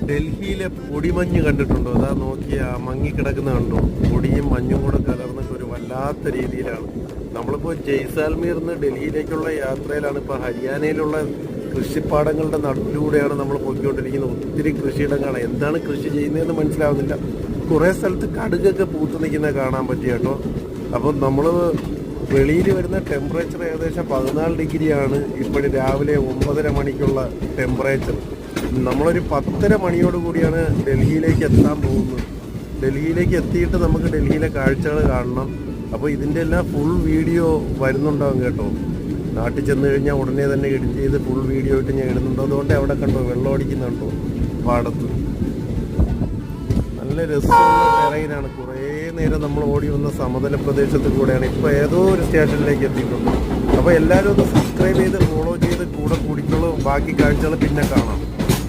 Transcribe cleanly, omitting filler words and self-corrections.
ഡൽഹിയിലെ പൊടിമഞ്ഞ് കണ്ടിട്ടുണ്ടോ? അതാ നോക്കിയാ മങ്ങിക്കിടക്കുന്ന കണ്ടോ? പൊടിയും മഞ്ഞും കൂടെ കലർന്നിട്ട് ഒരു വല്ലാത്ത രീതിയിലാണ്. നമ്മളിപ്പോൾ ജയ്സാൽമീർ നിന്ന് ഡൽഹിയിലേക്കുള്ള യാത്രയിലാണ്. ഇപ്പോൾ ഹരിയാനയിലുള്ള കൃഷിപ്പാടങ്ങളുടെ നടുവിലൂടെയാണ് നമ്മൾ പോയിക്കൊണ്ടിരിക്കുന്നത്. ഒത്തിരി കൃഷിയിടങ്ങളാണ്. എന്താണ് കൃഷി ചെയ്യുന്നതെന്ന് മനസ്സിലാവുന്നില്ല. കുറേ സ്ഥലത്ത് കടുകൊക്കെ പൂത്ത് നിൽക്കുന്നത് കാണാൻ പറ്റിയ കേട്ടോ. അപ്പം നമ്മൾ വെളിയിൽ വരുന്ന ടെമ്പറേച്ചർ ഏകദേശം 14 ഡിഗ്രിയാണ് ഇപ്പോഴും രാവിലെ 9:30 മണിക്കുള്ള ടെമ്പറേച്ചർ. നമ്മളൊരു 10:30 മണിയോട് കൂടിയാണ് ഡൽഹിയിലേക്ക് എത്താൻ പോകുന്നത്. ഡൽഹിയിലേക്ക് എത്തിയിട്ട് നമുക്ക് ഡൽഹിയിലെ കാഴ്ചകൾ കാണണം. അപ്പോൾ ഇതിൻ്റെ എല്ലാം ഫുൾ വീഡിയോ വരുന്നുണ്ടാവും കേട്ടോ. നാട്ടിൽ ചെന്ന് കഴിഞ്ഞാൽ ഉടനെ തന്നെ എഡിറ്റ് ചെയ്ത് ഫുൾ വീഡിയോ ആയിട്ട് ഞാൻ ഇടുന്നുണ്ടോ. അതുകൊണ്ട് അവിടെ കണ്ടോ വെള്ളം അടിക്കുന്നുണ്ടോ പാടത്ത്. നല്ല രസമുള്ള ടെറൈനാണ്. കുറേ നേരം നമ്മൾ ഓടി വന്ന സമതല പ്രദേശത്ത് കൂടെയാണ്. ഇപ്പോൾ ഏതോ ഒരു സ്റ്റേഷനിലേക്ക് എത്തിയിട്ടുണ്ട്. അപ്പോൾ എല്ലാവരും ഒന്ന് സബ്സ്ക്രൈബ് ചെയ്ത് ഫോളോ ചെയ്ത് കൂടെ കൂടിക്കോളൂ. ബാക്കി കാഴ്ചകൾ പിന്നെ കാണാം.